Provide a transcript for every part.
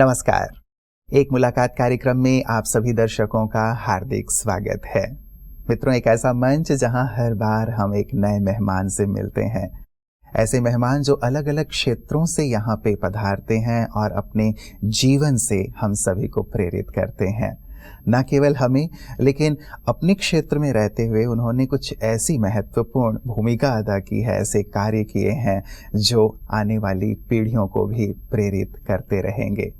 नमस्कार। एक मुलाकात कार्यक्रम में आप सभी दर्शकों का हार्दिक स्वागत है। मित्रों, एक ऐसा मंच जहां हर बार हम एक नए मेहमान से मिलते हैं। ऐसे मेहमान जो अलग अलग क्षेत्रों से यहाँ पे पधारते हैं और अपने जीवन से हम सभी को प्रेरित करते हैं। न केवल हमें, लेकिन अपने क्षेत्र में रहते हुए उन्होंने कुछ ऐसी महत्वपूर्ण भूमिका अदा की है, ऐसे कार्य किए हैं जो आने वाली पीढ़ियों को भी प्रेरित करते रहेंगे।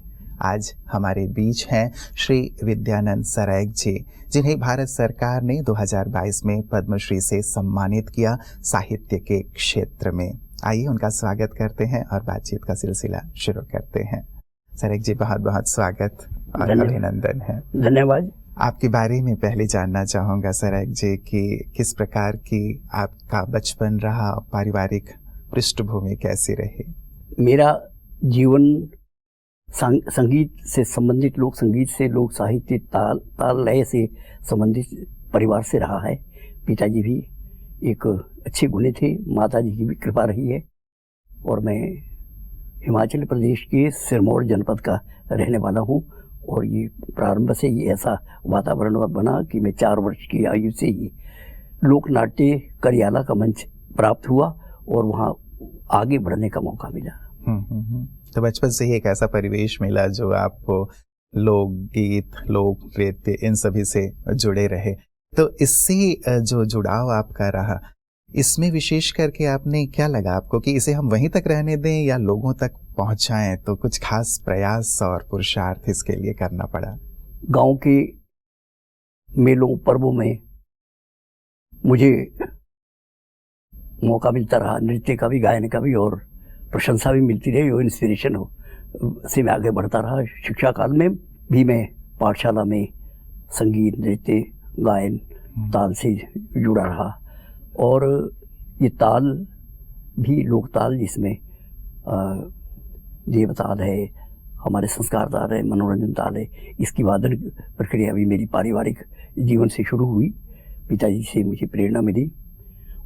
आज हमारे बीच हैं श्री विद्यानंद सराइक जी, जिन्हें भारत सरकार ने 2022 में पद्मश्री से सम्मानित किया साहित्य के क्षेत्र में। आइए उनका स्वागत करते हैं और बातचीत का सिलसिला शुरू करते हैं। सराइक जी, बहुत बहुत स्वागत और अभिनंदन है। धन्यवाद। आपके बारे में पहले जानना चाहूँगा सराइक जी कि किस प्रकार की आपका बचपन रहा, पारिवारिक पृष्ठभूमि कैसी रही? मेरा जीवन संगीत से संबंधित, लोक संगीत से, लोक साहित्य, ताल लय से संबंधित परिवार से रहा है। पिताजी भी एक अच्छे गुणी थे, माताजी की भी कृपा रही है। और मैं हिमाचल प्रदेश के सिरमौर जनपद का रहने वाला हूँ और ये प्रारंभ से ही ऐसा वातावरण बना कि मैं 4 वर्ष की आयु से ही लोकनाट्य करियाला का मंच प्राप्त हुआ और वहाँ आगे बढ़ने का मौका मिला। तो बचपन से ही एक ऐसा परिवेश मिला जो आपको लोकगीत, लोक नृत्य इन सभी से जुड़े रहे। तो इससे जो जुड़ाव आपका रहा, इसमें विशेष करके आपने क्या लगा आपको कि इसे हम वहीं तक रहने दें या लोगों तक पहुंचाएं? तो कुछ खास प्रयास और पुरुषार्थ इसके लिए करना पड़ा? गांव के मेलों पर्वों में मुझे मौका मिलता रहा, नृत्य का भी, गायन का भी, और प्रशंसा भी मिलती रही और इंस्पिरेशन से मैं आगे बढ़ता रहा। शिक्षा काल में भी मैं पाठशाला में संगीत, नृत्य, गायन, ताल से जुड़ा रहा। और ये ताल भी लोक ताल, जिसमें देव ताल है, हमारे संस्कार ताल है, मनोरंजन ताल है, इसकी वादन प्रक्रिया भी मेरी पारिवारिक जीवन से शुरू हुई। पिताजी से मुझे प्रेरणा मिली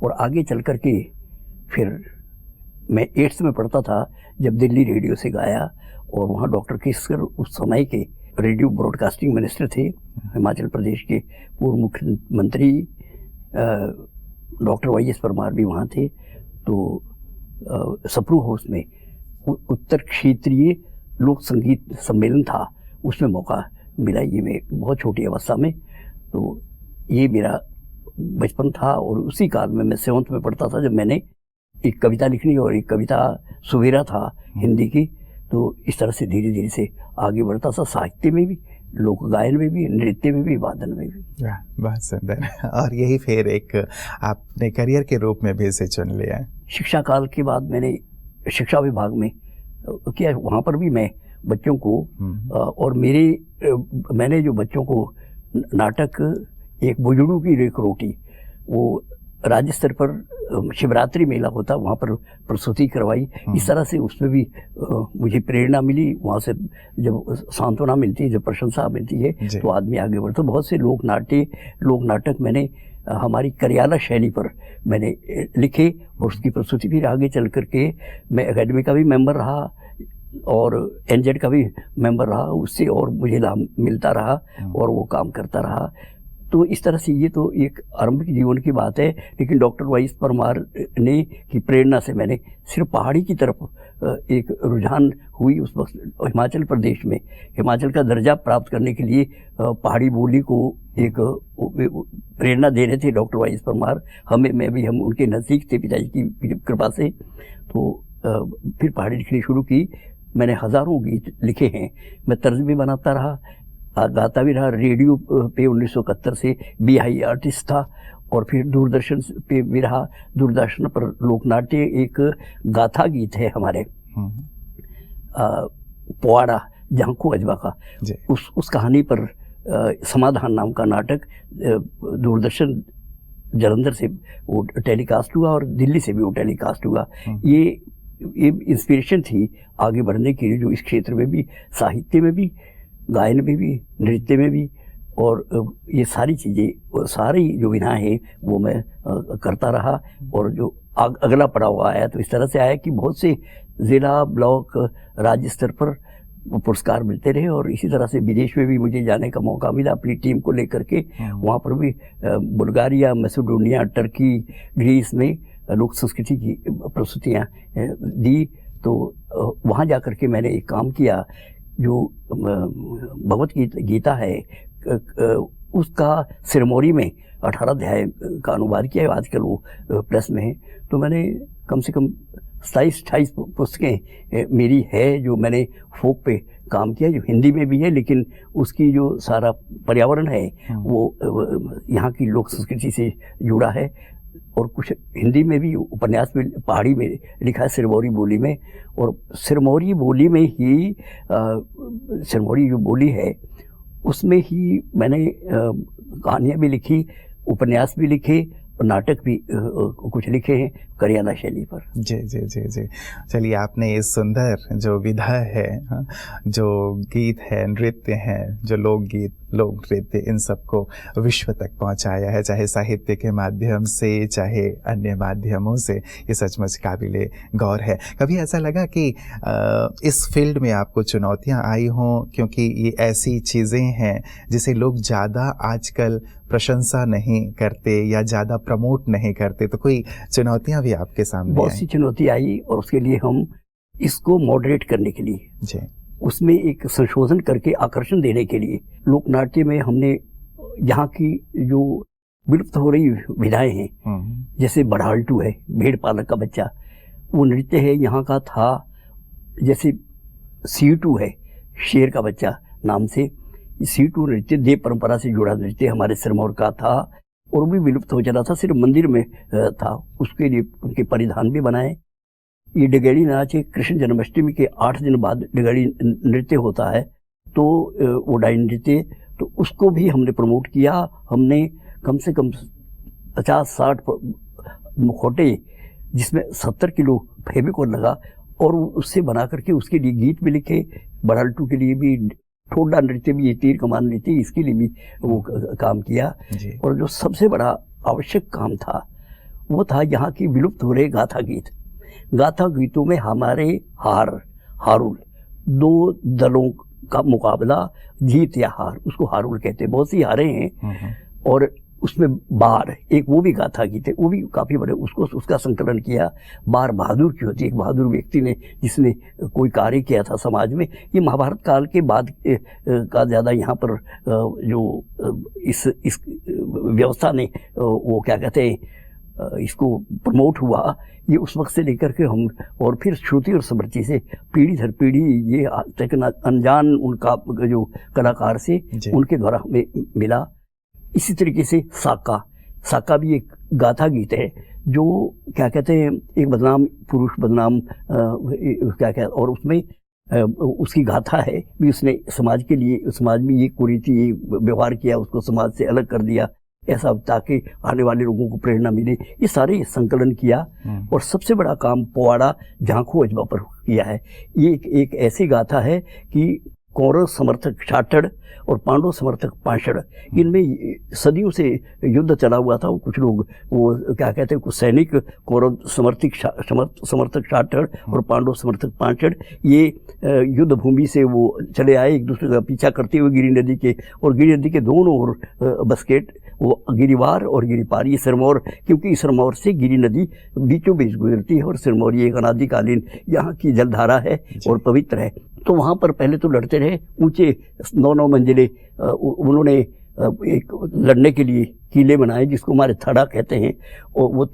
और आगे चल कर के फिर मैं 8th में पढ़ता था जब दिल्ली रेडियो से गाया। और वहाँ डॉक्टर केसकर उस समय के रेडियो ब्रॉडकास्टिंग मिनिस्टर थे, हिमाचल प्रदेश के पूर्व मुख्यमंत्री डॉक्टर YS परमार भी वहाँ थे। तो सप्रू हाउस में उत्तर क्षेत्रीय लोक संगीत सम्मेलन था, उसमें मौका मिला। ये मैं बहुत छोटी अवस्था में, तो ये मेरा बचपन था। और उसी काल में मैं 7th में पढ़ता था जब मैंने एक कविता लिखनी, और एक कविता सुवेरा था हिंदी की। तो इस तरह से धीरे धीरे से आगे बढ़ता था, साहित्य में भी, लोक गायन में भी, नृत्य में भी, वादन में भी। बहुत सुंदर। और यही फिर एक आपने करियर के रूप में भी इसे चुन लिया। शिक्षा काल के बाद मैंने शिक्षा विभाग में किया। वहाँ पर भी मैं बच्चों को और मैंने जो बच्चों को नाटक, एक बुजुर्गों की रेख रोटी, वो राज्य स्तर पर शिवरात्रि मेला होता, वहाँ पर प्रस्तुति करवाई। इस तरह से उसमें भी मुझे प्रेरणा मिली। वहाँ से जब सांत्वना मिलती है, जब प्रशंसा मिलती है, तो आदमी आगे बढ़ता। बहुत से लोक नाटक मैंने हमारी करियाला शैली पर मैंने लिखे और उसकी प्रस्तुति फिर आगे चल करके मैं एकेडमी का भी मेंबर रहा और NZ का भी मेंबर रहा। उससे और मुझे लाभ मिलता रहा और वो काम करता रहा। तो इस तरह से ये तो एक आरंभिक जीवन की बात है। लेकिन डॉक्टर YS परमार ने की प्रेरणा से मैंने सिर्फ पहाड़ी की तरफ एक रुझान हुई। उस वक्त हिमाचल प्रदेश में हिमाचल का दर्जा प्राप्त करने के लिए पहाड़ी बोली को एक प्रेरणा दे रहे थे डॉक्टर YS परमार। हम उनके नज़दीक थे पिताजी की कृपा से। तो फिर पहाड़ी लिखनी शुरू की। मैंने हज़ारों गीत लिखे हैं। मैं तर्ज भी बनाता रहा, गाता भी रहा। रेडियो पे 1971 से BI आर्टिस्ट था और फिर दूरदर्शन पे भी रहा। दूरदर्शन पर लोकनाट्य एक गाथा गीत है हमारे, पुआड़ा झांकू अजवा का, उस कहानी पर समाधान नाम का नाटक दूरदर्शन जलंधर से वो टेलीकास्ट हुआ और दिल्ली से भी वो टेलीकास्ट हुआ। ये इंस्पिरेशन थी आगे बढ़ने के लिए, जो इस क्षेत्र में भी, साहित्य में भी, गायन में भी, नृत्य में भी, और ये सारी चीज़ें, सारी जो विधा है वो मैं करता रहा। और जो अगला पड़ाव आया तो इस तरह से आया कि बहुत से ज़िला, ब्लॉक, राज्य स्तर पर पुरस्कार मिलते रहे और इसी तरह से विदेश में भी मुझे जाने का मौका मिला अपनी टीम को लेकर के। वहाँ पर भी बुल्गारिया, मैसेडोनिया, टर्की, ग्रीस में लोक संस्कृति की प्रस्तुतियाँ दी। तो वहाँ जा कर के मैंने एक काम किया, जो भगवत गीता है उसका सिरमौरी में 18 अध्याय का अनुवाद किया है, आजकल वो प्रेस में है। तो मैंने कम से कम 27-28 पुस्तकें मेरी है जो मैंने फोक पे काम किया, जो हिंदी में भी है, लेकिन उसकी जो सारा पर्यावरण है वो यहाँ की लोक संस्कृति से जुड़ा है। और कुछ हिंदी में भी उपन्यास में पहाड़ी में लिखा है, सिरमौरी बोली में। और सिरमौरी बोली में ही सिरमौरी जो बोली है उसमें ही मैंने कहानियाँ भी लिखी, उपन्यास भी लिखे, नाटक भी कुछ लिखे हैं करियाला शैली पर। जी जी जी जी। चलिए, आपने ये सुंदर जो विधा है, जो गीत है, नृत्य है, जो लोकगीत, लोक नृत्य, इन सबको विश्व तक पहुंचाया है, चाहे साहित्य के माध्यम से, चाहे अन्य माध्यमों से। ये सचमुच काबिले गौर है। कभी ऐसा लगा कि इस फील्ड में आपको चुनौतियां आई हों, क्योंकि ये ऐसी चीज़ें हैं जिसे लोग ज़्यादा आजकल प्रशंसा नहीं करते या ज़्यादा प्रमोट नहीं करते, तो कोई चुनौतियां भी आपके सामने बहुत सी चुनौती आई और उसके लिए हम इसको मॉडरेट करने के लिए जी, उसमें एक संशोधन करके आकर्षण देने के लिए लोकनाट्य में हमने यहाँ की जो विलुप्त हो रही विधाएं हैं, जैसे बड़ाल्टू है, भेड़ पालक का बच्चा, वो नृत्य है यहाँ का था। जैसे सीटू है, शेर का बच्चा नाम से, सीटू नृत्य देव परंपरा से जुड़ा नृत्य हमारे सिरमौर का था और भी विलुप्त हो चला था, सिर्फ मंदिर में था। उसके लिए उनके परिधान भी बनाए। ये डगेड़ी नाच है, कृष्ण जन्माष्टमी के 8 दिन बाद डगेड़ी नृत्य होता है, तो वो डाइन नृत्य, तो उसको भी हमने प्रमोट किया। हमने कम से कम 50-60 मुखौटे, जिसमें 70 किलो फेविकोल लगा, और उससे बना करके उसके लिए गीत भी लिखे। बड़ाल्टू के लिए भी, ठोडा नृत्य भी, ये तीर कमान नृत्य, इसके लिए भी वो काम किया। और जो सबसे बड़ा आवश्यक काम था वो था यहाँ की विलुप्त हो रहे गाथा गीत। गाथा गीतों में हमारे हारुल, 2 दलों का मुकाबला, जीत या हार, उसको हारुल कहते हैं। बहुत सी हारें हैं और उसमें बार एक वो भी गाथा गीत है, वो भी काफ़ी बड़े, उसका संकलन किया। बार बहादुर की होती है, एक बहादुर व्यक्ति ने जिसने कोई कार्य किया था समाज में। ये महाभारत काल के बाद का ज़्यादा यहाँ पर जो इस व्यवस्था ने वो क्या कहते हैं इसको प्रमोट हुआ, ये उस वक्त से लेकर के हम, और फिर श्रुति और स्मृति से पीढ़ी दर पीढ़ी ये आज तक अनजान उनका जो कलाकार से उनके द्वारा हमें मिला। इसी तरीके से साका भी एक गाथा गीत है, जो क्या कहते हैं, एक बदनाम पुरुष, बदनाम क्या कहते, और उसमें उसकी गाथा है भी, उसने समाज के लिए, समाज में ये कुरीति, ये व्यवहार किया, उसको समाज से अलग कर दिया, ऐसा, ताकि आने वाले लोगों को प्रेरणा मिले। ये सारे संकलन किया। और सबसे बड़ा काम पोवाड़ा झांखू अजबा पर किया है। ये एक ऐसी गाथा है कि कौरव समर्थक छाटड़ और पांडव समर्थक पाषाण, इनमें सदियों से युद्ध चला हुआ था। कुछ लोग वो क्या कहते हैं, कुछ सैनिक कौरव समर्थक छाटड़ और पांडव समर्थक पाषाण, ये युद्ध भूमि से वो चले आए एक दूसरे का पीछा करते हुए गिरि नदी के, और गिरि नदी के दोनों ओर बस्केट, वो गिरिवार और गिरिपार, ये सिरमौर, क्योंकि सिरमौर से गिरि नदी बीचों बीच गुजरती है और सिरमौर ये एक अनादिकालीन यहाँ की जलधारा है और पवित्र है। तो वहाँ पर पहले तो लड़ते रहे, ऊंचे 9-9 मंजिले उन्होंने एक लड़ने के लिए किले बनाए, जिसको हमारे थड़ा कहते हैं। और वो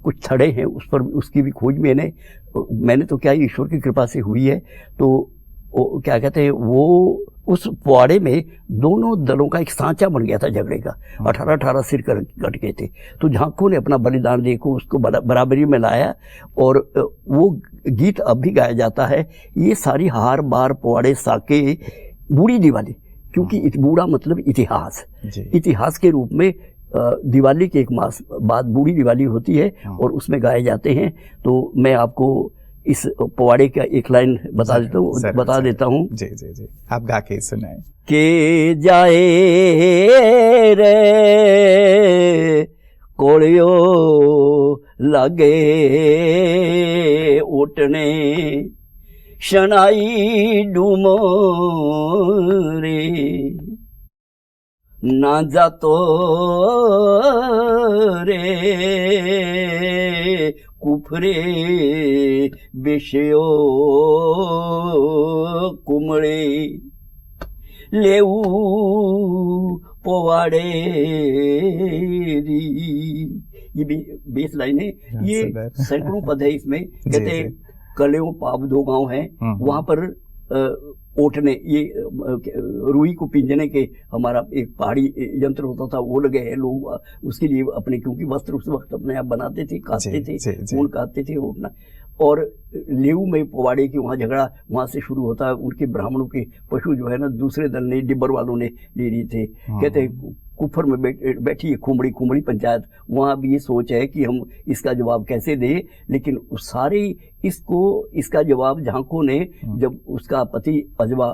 कुछ थड़े हैं, उस पर उसकी भी खोज मैंने तो क्या, ईश्वर की कृपा से हुई है। तो क्या कहते हैं, वो उस पुआड़े में दोनों दलों का एक सांचा बन गया था झगड़े का। 18-18 सिर कट गए थे। तो झांखू ने अपना बलिदान देकर उसको बराबरी में लाया, और वो गीत अब भी गाया जाता है। ये सारी हार बार पुआड़े साके बूढ़ी दिवाली, क्योंकि बूढ़ा मतलब इतिहास के रूप में दिवाली के 1 मास बाद बूढ़ी दिवाली होती है और उसमें गाए जाते हैं। तो मैं आपको इस पवाड़े का एक लाइन बता देता हूँ। जी जी जी, आप गा के सुनाएं। के जाए रे कोड़ियो लागे उठने, शनाई डूमो रे ना जातो रे कुफरे बेशयो कुमळे लेऊ पोवाड़े री। ये बेस लाइन है, ये सैकड़ों पद है इसमें। कहते हैं कलेव पाव दो गांव है, वहां पर ओटने ये रुई को पिंजने के हमारा एक पहाड़ी यंत्र होता था, वो लगे हैं लोग उसके लिए अपने, क्योंकि वस्त्र उस वक्त अपने आप बनाते थे, काटते थे, ऊन काटते थे, ओटना। और लेऊ में पोवाड़े की वहाँ झगड़ा वहाँ से शुरू होता है। उनके ब्राह्मणों के पशु जो है ना दूसरे दल ने, डिब्बर वालों ने ले लिए थे। कहते हैं कुफर में बैठी है खुमड़ी पंचायत, वहाँ भी ये सोच है कि हम इसका जवाब कैसे दें, लेकिन सारे इसका जवाब झांको ने, जब उसका पति अजवा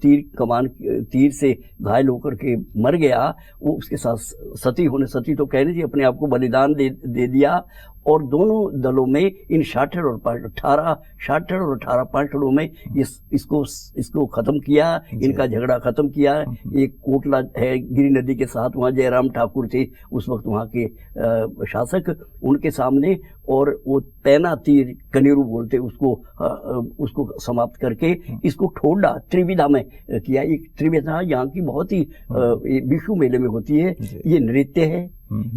तीर से घायल होकर के मर गया, वो उसके साथ सती तो कहने जी अपने आप को बलिदान दे दिया। और दोनों दलों में इन 66 और 18 पांचड़ों में इसको खत्म किया, इनका झगड़ा खत्म किया। एक कोटला है गिरी नदी के साथ, वहाँ जयराम ठाकुर थे उस वक्त वहाँ के शासक, उनके सामने, और वो पैना तीर कनेरू बोलते उसको समाप्त करके इसको ठोडा त्रिविधा में किया। एक त्रिविधा यहाँ की बहुत ही विशु मेले में होती है। ये नृत्य है,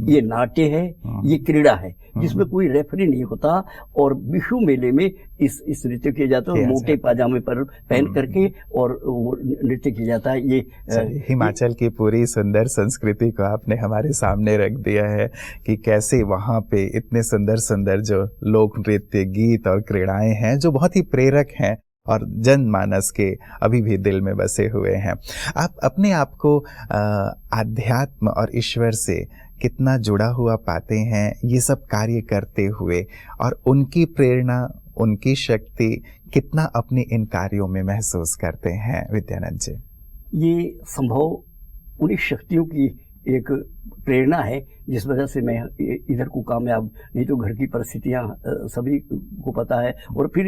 ये नाट्य है, ये क्रीड़ा है, जिसमें कोई रेफरी नहीं होता। और विशु मेले में इस नृत्य किया जाता है, मोटे पाजामे पर पहन करके और वो नृत्य किया जाता है। ये हिमाचल की पूरी सुंदर संस्कृति को आपने हमारे सामने रख दिया है कि कैसे वहाँ पे इतने सुंदर जो लोक नृत्य, गीत और क्रीड़ाएं हैं जो बहुत ही प्रेरक हैं और जनमानस के अभी भी दिल में बसे हुए हैं। आप अपने आप को आध्यात्म और ईश्वर से कितना जुड़ा हुआ पाते हैं ये सब कार्य करते हुए, और उनकी प्रेरणा, उनकी शक्ति कितना अपने इन कार्यों में महसूस करते हैं विद्यानंद जी? ये संभव उन्हीं शक्तियों की एक प्रेरणा है जिस वजह से मैं इधर को कामयाब, नहीं तो घर की परिस्थितियाँ सभी को पता है। और फिर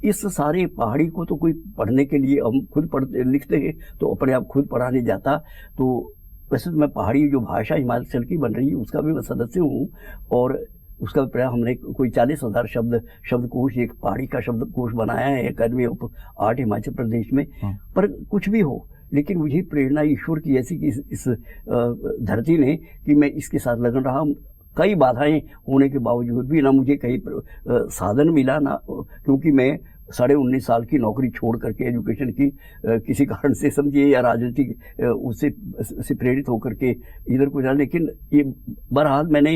इस सारे पहाड़ी को तो कोई पढ़ने के लिए, हम खुद पढ़ते लिखते हैं तो अपने आप खुद पढ़ा नहीं जाता। तो वैसे तो मैं पहाड़ी जो भाषा हिमाचल की बन रही है उसका भी मैं सदस्य हूँ, और उसका प्रयास हमने कोई 40,000 शब्दकोश, एक पहाड़ी का शब्दकोश बनाया है academy of art Himachal Pradesh में। पर कुछ भी हो, लेकिन मुझे प्रेरणा ईश्वर की ऐसी कि इस धरती ने, कि मैं इसके साथ लगन रहा। कई बाधाएं होने के बावजूद भी ना मुझे कहीं साधन मिला, ना, क्योंकि मैं 19.5 साल की नौकरी छोड़ करके एजुकेशन की किसी कारण से समझिए या राजनीतिक उससे प्रेरित होकर के इधर को जाना। लेकिन ये बहरहाल मैंने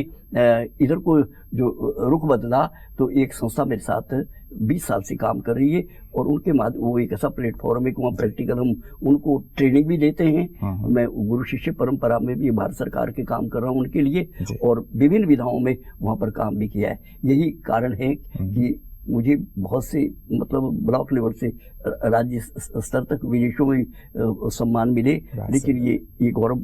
इधर को जो रुख बदला, तो एक संस्था मेरे साथ 20 साल से काम कर रही है, और उनके वो एक ऐसा प्लेटफॉर्म है कि वहाँ प्रैक्टिकल हम उनको ट्रेनिंग भी देते हैं। मैं गुरु शिष्य परंपरा में भी भारत सरकार के काम कर रहा हूँ उनके लिए, और विभिन्न विधाओं में वहाँ पर काम भी किया है। यही कारण है कि मुझे बहुत से, मतलब ब्लॉक लेवल से राज्य स्तर तक विदेशों में सम्मान मिले, लेकिन ये गौरव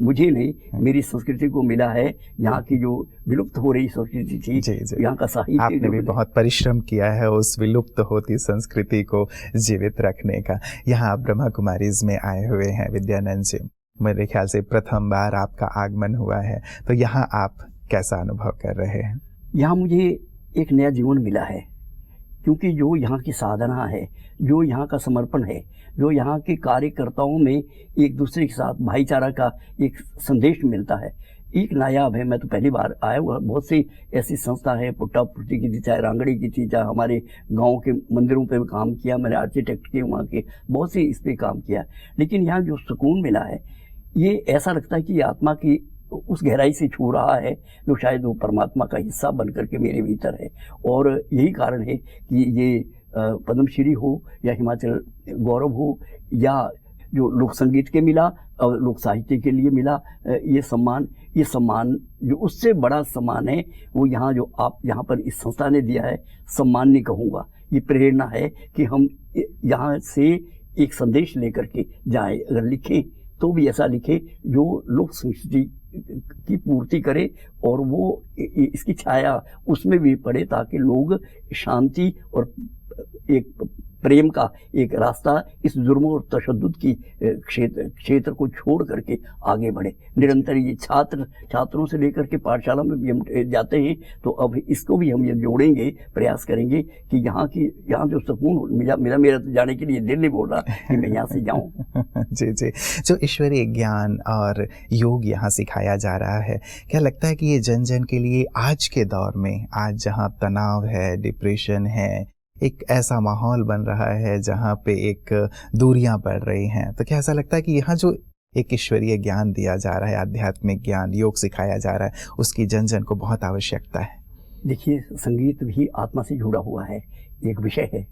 मुझे नहीं, मेरी संस्कृति को मिला है। यहाँ की जो विलुप्त हो रही संस्कृति थी, यहाँ का साहित्य, आपने भी बहुत परिश्रम किया है उस विलुप्त होती संस्कृति को जीवित रखने का। यहाँ आप ब्रह्मा कुमारीज में आए हुए हैं विद्यानंद जी, मेरे ख्याल से प्रथम बार आपका आगमन हुआ है, तो यहाँ आप कैसा अनुभव कर रहे हैं? यहाँ मुझे एक नया जीवन मिला है, क्योंकि जो यहाँ की साधना है, जो यहाँ का समर्पण है, जो यहाँ के कार्यकर्ताओं में एक दूसरे के साथ भाईचारा का एक संदेश मिलता है, एक नायाब है। मैं तो पहली बार आया हुआ, बहुत सी ऐसी संस्था है, पुट्टी की थी, चाहे रांगड़ी की थी, चाहे हमारे गांव के मंदिरों पे भी काम किया मैंने, आर्किटेक्ट के वहाँ के बहुत सी इस पे काम किया। लेकिन यहाँ जो सुकून मिला है, ये ऐसा लगता है कि आत्मा की उस गहराई से छू रहा है जो शायद वो परमात्मा का हिस्सा बन करके मेरे भीतर है। और यही कारण है कि ये पद्मश्री हो या हिमाचल गौरव हो, या जो लोक संगीत के मिला और लोक साहित्य के लिए मिला ये सम्मान जो उससे बड़ा सम्मान है, वो यहाँ जो आप यहाँ पर इस संस्था ने दिया है, सम्मान नहीं कहूँगा, ये प्रेरणा है कि हम यहाँ से एक संदेश लेकर के जाएं। अगर लिखें तो भी ऐसा लिखे जो लोक संस्कृति की पूर्ति करे, और वो इसकी छाया उसमें भी पड़े, ताकि लोग शांति और एक प्रेम का एक रास्ता इस जुर्म और तशद्दुद की क्षेत्र को छोड़ करके आगे बढ़े। निरंतर ये छात्रों से लेकर के पाठशाला में भी हम जाते हैं, तो अब इसको भी हम ये जोड़ेंगे, प्रयास करेंगे कि यहाँ जो सुकून मेरा तो जाने के लिए दिल नहीं बोल रहा कि मैं यहाँ से जाऊँ। जी जी, जो ईश्वरीय ज्ञान और योग यहाँ सिखाया जा रहा है, क्या लगता है कि ये जन जन के लिए आज के दौर में, आज जहाँ तनाव है, डिप्रेशन है, एक ऐसा माहौल बन रहा है जहाँ पे एक दूरियां बढ़ रही हैं, तो क्या ऐसा लगता है कि यहाँ जो एक ईश्वरीय ज्ञान दिया जा रहा है, आध्यात्मिक ज्ञान, योग सिखाया जा रहा है, उसकी जन जन को बहुत आवश्यकता है? देखिए, संगीत भी आत्मा से जुड़ा हुआ है, एक विषय है,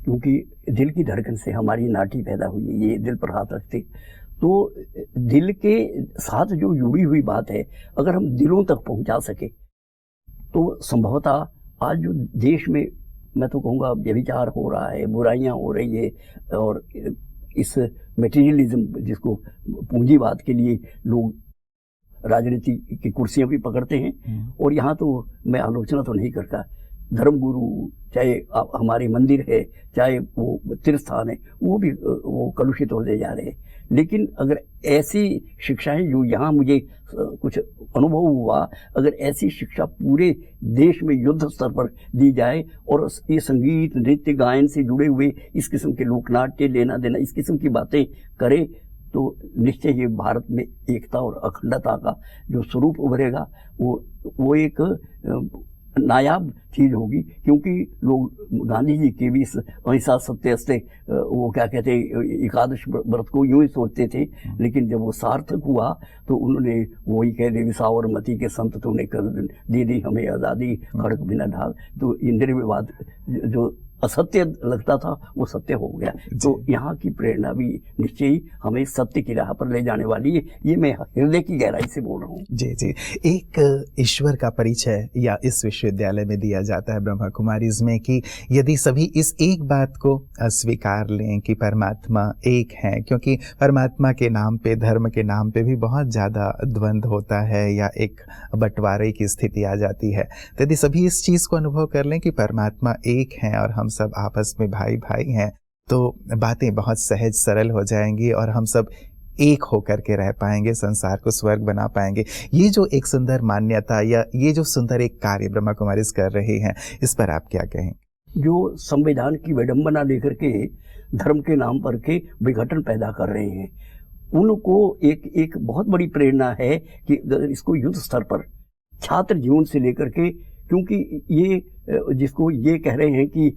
क्योंकि दिल की धड़कन से हमारी नाटी पैदा हुई है। ये दिल पर हाथ रखते, तो दिल के साथ जो जुड़ी हुई बात है, अगर हम दिलों तक पहुंचा सके तो संभवतः आज जो देश में, मैं तो कहूँगा, व्यभिचार हो रहा है, बुराइयां हो रही है, और इस मटेरियलिज्म जिसको पूंजीवाद के लिए लोग राजनीति की कुर्सियां भी पकड़ते हैं, और यहाँ तो मैं आलोचना तो नहीं करता, धर्मगुरु चाहे हमारे मंदिर है, चाहे वो तीर्थ स्थान है, वो कलुषित होते जा रहे हैं। लेकिन अगर ऐसी शिक्षाएं जो यहाँ मुझे कुछ अनुभव हुआ, अगर ऐसी शिक्षा पूरे देश में युद्ध स्तर पर दी जाए, और ये संगीत, नृत्य, गायन से जुड़े हुए इस किस्म के लोकनाट्य, लेना देना, इस किस्म की बातें करे, तो निश्चय ये भारत में एकता और अखंडता का जो स्वरूप उभरेगा, वो एक नायाब चीज होगी। क्योंकि लोग गांधी जी के भी इस अहिंसा सत्य अस्ते, वो क्या कहते हैं, एकादश व्रत को यूं ही सोचते थे, लेकिन जब वो सार्थक हुआ तो उन्होंने वही कह दे, साबरमती के संत तूने कर दे दी हमें आज़ादी, खड़क बिना ढाल। तो ये निर्विवाद जो असत्य लगता था वो सत्य हो गया। तो यहाँ की प्रेरणा भी निश्चय ही हमें सत्य की राह पर ले जाने वाली है। ये मैं हृदय की गहराई से बोल रहा हूँ। जी जी, एक ईश्वर का परिचय या इस विश्वविद्यालय में दिया जाता है ब्रह्मा कुमारीज में कि यदि सभी इस एक बात को स्वीकार लें कि परमात्मा एक है, क्योंकि परमात्मा के नाम पे, धर्म के नाम पे भी बहुत ज़्यादा द्वंद्व होता है या एक बंटवारे की स्थिति आ जाती है, तो यदि सभी इस चीज़ को अनुभव कर लें कि परमात्मा एक है और हम सब आपस में भाई भाई हैं, तो बातें बहुत सहज सरल हो जाएंगी और हम सब एक होकर के रह पाएंगे, संसार को स्वर्ग बना पाएंगे। ये जो एक सुंदर मान्यता या ये जो सुंदर एक कार्य ब्रह्मा कुमारीज कर रही हैं, इस पर आप क्या कहें? जो संविधान की विडंबना लेकर के धर्म के नाम पर के विघटन पैदा कर रहे हैं, उनको एक बहुत बड़ी प्रेरणा है कि अगर इसको युद्ध स्तर पर छात्र जीवन से लेकर के, क्योंकि ये जिसको ये कह रहे हैं कि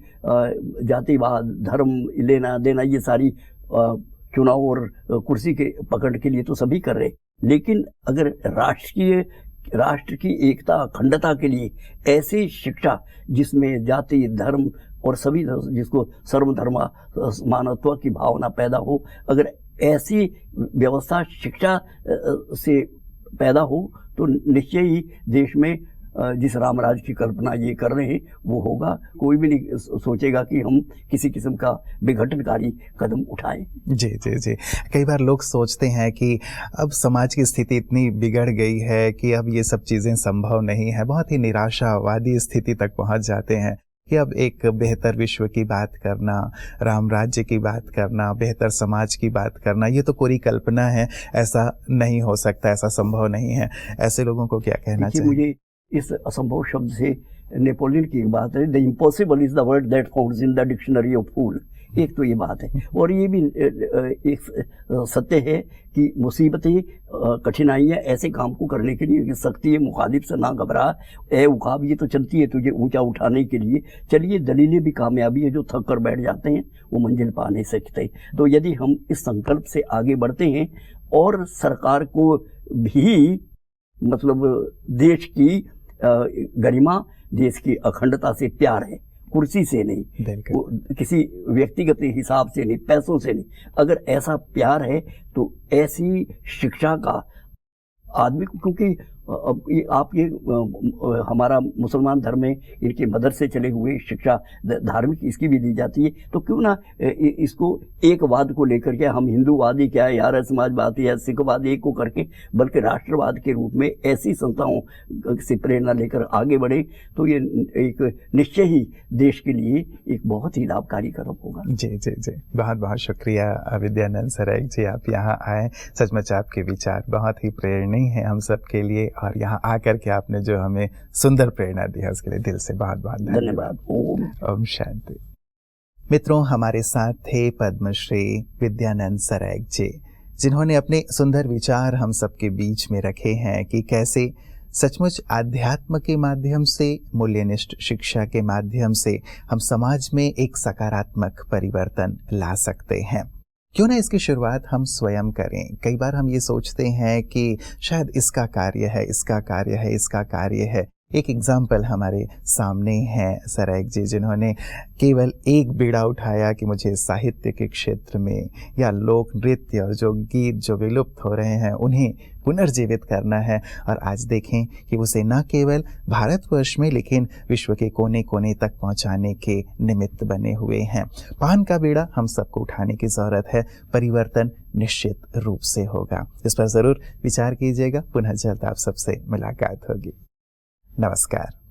जातिवाद, धर्म, लेना देना, ये सारी चुनाव और कुर्सी के पकड़ के लिए तो सभी कर रहे, लेकिन अगर राष्ट्र की एकता, अखंडता के लिए ऐसी शिक्षा जिसमें जाति, धर्म और सभी, जिसको सर्वधर्मा मानवत्व की भावना पैदा हो, अगर ऐसी व्यवस्था शिक्षा से पैदा हो, तो निश्चय ही देश में जिस रामराज की कल्पना ये कर रहे हैं वो होगा। कोई भी नहीं सोचेगा कि हम किसी किस्म का विघटनकारी कदम उठाएं। जी जी जी, कई बार लोग सोचते हैं कि अब समाज की स्थिति इतनी बिगड़ गई है कि अब ये सब चीज़ें संभव नहीं है, बहुत ही निराशावादी स्थिति तक पहुंच जाते हैं कि अब एक बेहतर विश्व की बात करना, राम राज्य की बात करना, बेहतर समाज की बात करना, ये तो पूरी कल्पना है, ऐसा नहीं हो सकता, ऐसा संभव नहीं है। ऐसे लोगों को क्या कहना चाहिए? मुझे इस असंभव शब्द से नेपोलियन की एक बात है, the impossible is the word that founds in the dictionary of fool. एक तो ये बात है, और ये भी एक सत्य है कि मुसीबतें, कठिनाइयाँ ऐसे काम को करने के लिए कि सख्ती है, मुखालिफ से ना घबरा, ए उखाब ये तो चलती है तुझे ऊंचा उठाने के लिए। चलिए, दलीलें भी कामयाबी है, जो थक कर बैठ जाते हैं वो मंजिल पा नहीं सकते। तो यदि हम इस संकल्प से आगे बढ़ते हैं, और सरकार को भी मतलब देश की गरिमा, देश की अखंडता से प्यार है, कुर्सी से नहीं, किसी व्यक्तिगत हिसाब से नहीं, पैसों से नहीं। अगर ऐसा प्यार है तो ऐसी शिक्षा का आदमी को, क्योंकि अब ये आप ये हमारा मुसलमान धर्म में इनके मदर से चले हुए शिक्षा धार्मिक इसकी भी दी जाती है, तो क्यों ना इसको एकवाद को लेकर के हम हिंदूवादी क्या है, आर्य समाजवाद या सिखवाद एक को करके बल्कि राष्ट्रवाद के रूप में ऐसी संस्थाओं से प्रेरणा लेकर आगे बढ़े, तो ये एक निश्चय ही देश के लिए एक बहुत ही लाभकारी कदम होगा। जी जी जी, बहुत बहुत शुक्रिया विद्यानंद सराइक जी, आप यहाँ आए। सचमुच आपके विचार बहुत ही प्रेरणीय हैं हम सब के लिए, और यहाँ आकर के आपने जो हमें सुंदर प्रेरणा दी है उसके लिए दिल से बहुत बहुत धन्यवाद। ओम शांति। मित्रों, हमारे साथ थे पद्मश्री विद्यानंद सराइक जी, जिन्होंने अपने सुंदर विचार हम सबके बीच में रखे हैं कि कैसे सचमुच आध्यात्म के माध्यम से, मूल्यनिष्ठ शिक्षा के माध्यम से हम समाज में एक सकारात्मक परिवर्तन ला सकते हैं। क्यों ना इसकी शुरुआत हम स्वयं करें। कई बार हम ये सोचते हैं कि शायद इसका कार्य है, इसका कार्य है, इसका कार्य है। एक एग्जाम्पल हमारे सामने है सराइक जी, जिन्होंने केवल एक बीड़ा उठाया कि मुझे साहित्य के क्षेत्र में या लोक नृत्य और जो गीत जो विलुप्त हो रहे हैं उन्हें पुनर्जीवित करना है। और आज देखें कि उसे न केवल भारतवर्ष में लेकिन विश्व के कोने कोने तक पहुंचाने के निमित्त बने हुए हैं। पान का बीड़ा हम सबको उठाने की ज़रूरत है, परिवर्तन निश्चित रूप से होगा। इस पर ज़रूर विचार कीजिएगा। पुनः जल्द आप सबसे मुलाकात होगी। नमस्कार।